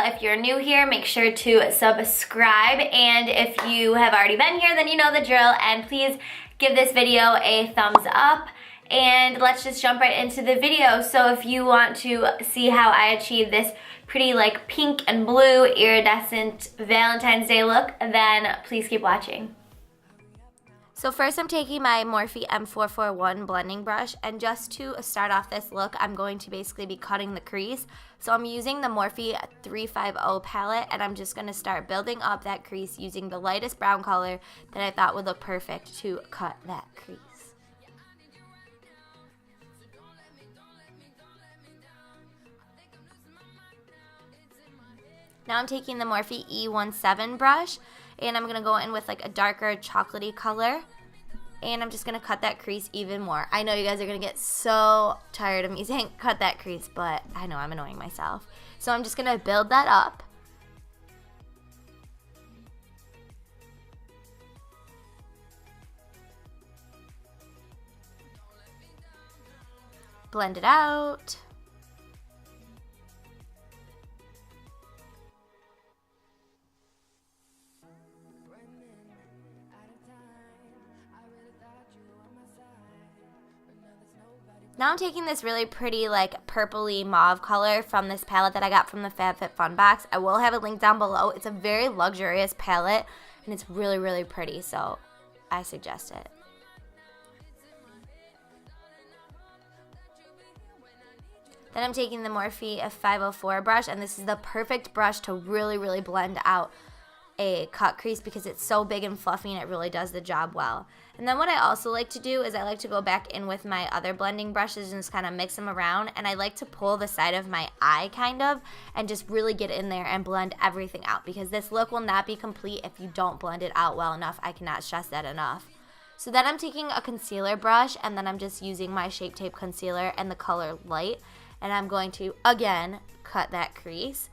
If you're new here, make sure to subscribe, and if you have already been here, then you know the drill, and please give this video a thumbs up, and let's just jump right into the video. So if you want to see how I achieve this pretty like pink and blue iridescent Valentine's Day look, then please keep watching. So first I'm taking my Morphe M441 blending brush, and just to start off this look, I'm going to basically be cutting the crease. So I'm using the Morphe 350 palette, and I'm just going to start building up that crease using the lightest brown color that I thought would look perfect to cut that crease. Now I'm taking the Morphe E17 brush, and I'm going to go in with like a darker chocolatey color, and I'm just going to cut that crease even more. I know you guys are going to get so tired of me saying cut that crease, but I know I'm annoying myself. So I'm just going to build that up. Blend it out. Now I'm taking this really pretty like purpley mauve color from this palette that I got from the FabFitFun box. I will have a link down below. It's a very luxurious palette, and it's really, really pretty, so I suggest it. Then I'm taking the Morphe 504 brush, and this is the perfect brush to really, really blend out a cut crease because it's so big and fluffy, and it really does the job well. And then what I also like to do is I like to go back in with my other blending brushes and just kind of mix them around, and I like to pull the side of my eye kind of and just really get in there and blend everything out, because this look will not be complete if you don't blend it out well enough. I cannot stress that enough. So then I'm taking a concealer brush, and then I'm just using my Shape Tape concealer and the color Light, and I'm going to again cut that crease.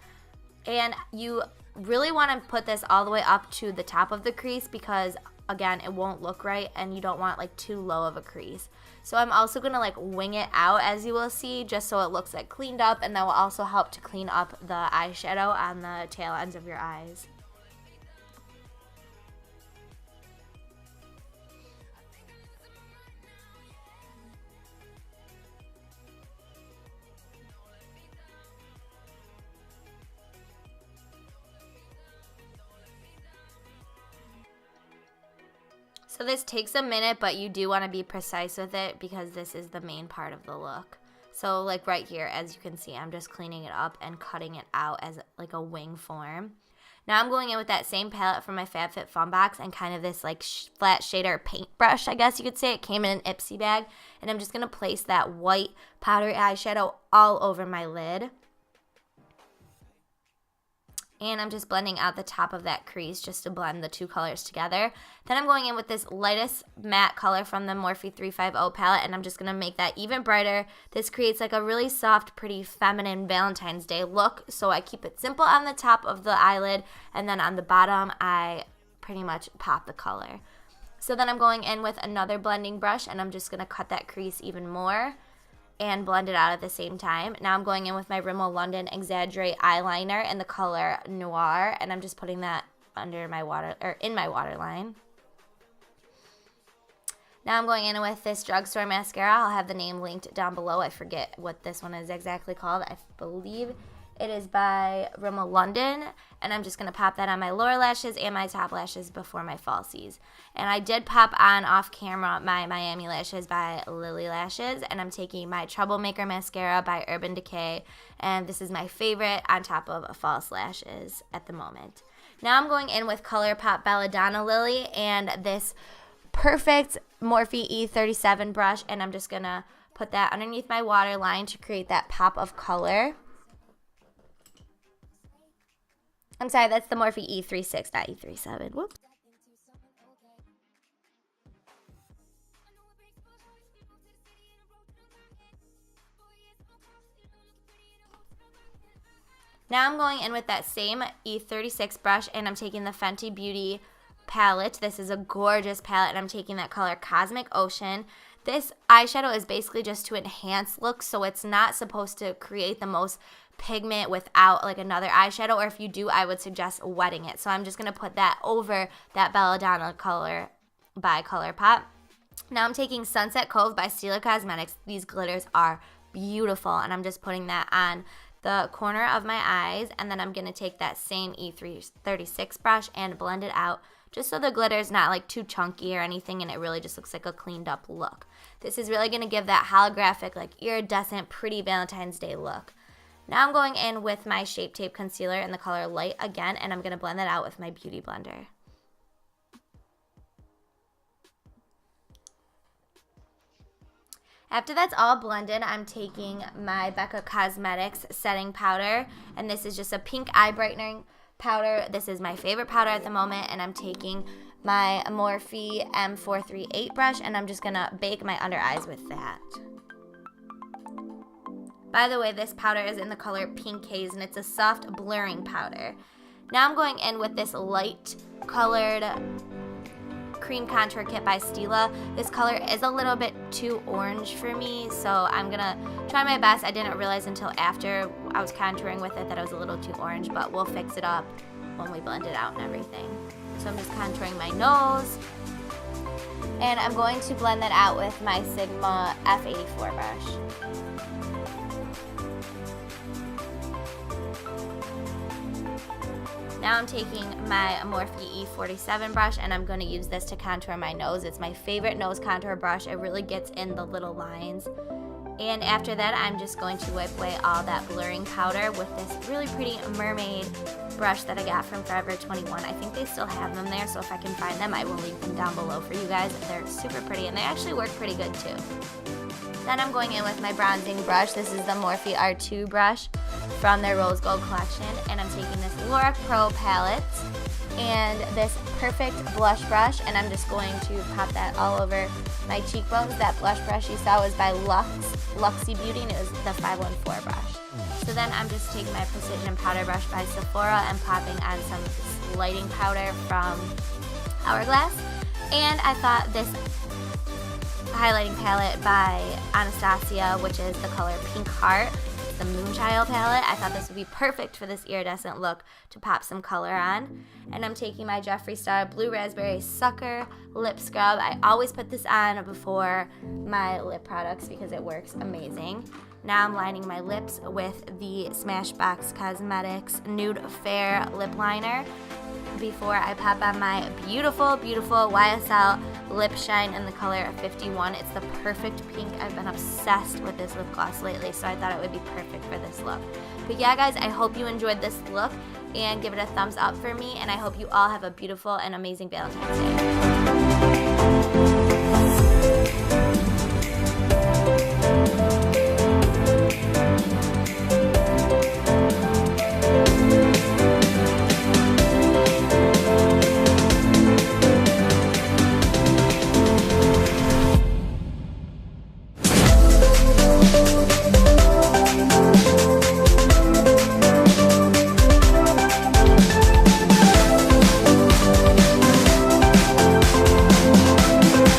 And you really want to put this all the way up to the top of the crease, because again, it won't look right, and you don't want like too low of a crease. So I'm also going to like wing it out, as you will see, just so it looks like cleaned up, and that will also help to clean up the eyeshadow on the tail ends of your eyes. So this takes a minute, but you do want to be precise with it because this is the main part of the look. So like right here, as you can see, I'm just cleaning it up and cutting it out as like a wing form. Now I'm going in with that same palette from my FabFitFun box and kind of this like flat shader paintbrush, I guess you could say. It came in an Ipsy bag, and I'm just going to place that white powdery eyeshadow all over my lid. And I'm just blending out the top of that crease just to blend the two colors together. Then I'm going in with this lightest matte color from the Morphe 350 palette, and I'm just going to make that even brighter. This creates like a really soft, pretty feminine Valentine's Day look. So I keep it simple on the top of the eyelid, and then on the bottom I pretty much pop the color. So then I'm going in with another blending brush, and I'm just going to cut that crease even more and blend it out at the same time. Now I'm going in with my Rimmel London Exaggerate eyeliner in the color Noir, and I'm just putting that under my water, or in my waterline. Now I'm going in with this drugstore mascara. I'll have the name linked down below. I forget what this one is exactly called. I believe it is by Rimmel London, and I'm just going to pop that on my lower lashes and my top lashes before my falsies. And I did pop on off camera my Miami lashes by Lily Lashes, and I'm taking my Troublemaker mascara by Urban Decay, and this is my favorite on top of false lashes at the moment. Now I'm going in with ColourPop Belladonna Lily and this perfect Morphe E37 brush, and I'm just going to put that underneath my waterline to create that pop of color. I'm sorry, that's the Morphe E36, not E37. Whoops. Now I'm going in with that same E36 brush, and I'm taking the Fenty Beauty palette. This is a gorgeous palette, and I'm taking that color Cosmic Ocean. This eyeshadow is basically just to enhance looks, so it's not supposed to create the most pigment without like another eyeshadow, or if you do, I would suggest wetting it. So I'm just going to put that over that Belladonna color by ColourPop. Now I'm taking Sunset Cove by Sélah Cosmetics. These glitters are beautiful, and I'm just putting that on the corner of my eyes, and then I'm going to take that same E36 brush and blend it out just so the glitter is not like too chunky or anything, and it really just looks like a cleaned up look. This is really going to give that holographic, like iridescent, pretty Valentine's Day look. Now I'm going in with my Shape Tape Concealer in the color Light again, and I'm going to blend that out with my Beauty Blender. After that's all blended, I'm taking my Becca Cosmetics setting powder, and this is just a pink eye brightening powder. This is my favorite powder at the moment, and I'm taking my Morphe M438 brush, and I'm just going to bake my under eyes with that. By the way, this powder is in the color Pink Haze, and it's a soft blurring powder. Now I'm going in with this light colored cream contour kit by Stila. This color is a little bit too orange for me, so I'm gonna try my best. I didn't realize until after I was contouring with it that it was a little too orange, but we'll fix it up when we blend it out and everything. So I'm just contouring my nose, and I'm going to blend that out with my Sigma F84 brush. Now I'm taking my Morphe E47 brush, and I'm going to use this to contour my nose. It's my favorite nose contour brush. It really gets in the little lines. And after that, I'm just going to wipe away all that blurring powder with this really pretty mermaid brush that I got from Forever 21. I think they still have them there, so if I can find them, I will link them down below for you guys. They're super pretty, and they actually work pretty good too. Then I'm going in with my bronzing brush. This is the Morphe R2 brush from their Rose Gold collection, and I'm taking this Laura Pro palette and this Perfect blush brush, and I'm just going to pop that all over my cheekbones. That blush brush you saw was by Luxy Beauty, and it was the 514 brush. So then I'm just taking my Precision Powder Brush by Sephora and popping on some lighting powder from Hourglass. And I thought this highlighting palette by Anastasia, which is the color Pink Heart, the Moonchild palette, I thought this would be perfect for this iridescent look to pop some color on. And I'm taking my Jeffree Star Blue Raspberry Sucker Lip Scrub. I always put this on before my lip products because it works amazing. Now I'm lining my lips with the Smashbox Cosmetics Nude Fair Lip Liner before I pop on my beautiful, beautiful YSL Lip Shine in the color 51. It's the perfect pink. I've been obsessed with this lip gloss lately, so I thought it would be perfect for this look. But yeah, guys, I hope you enjoyed this look, and give it a thumbs up for me, and I hope you all have a beautiful and amazing Valentine's Day.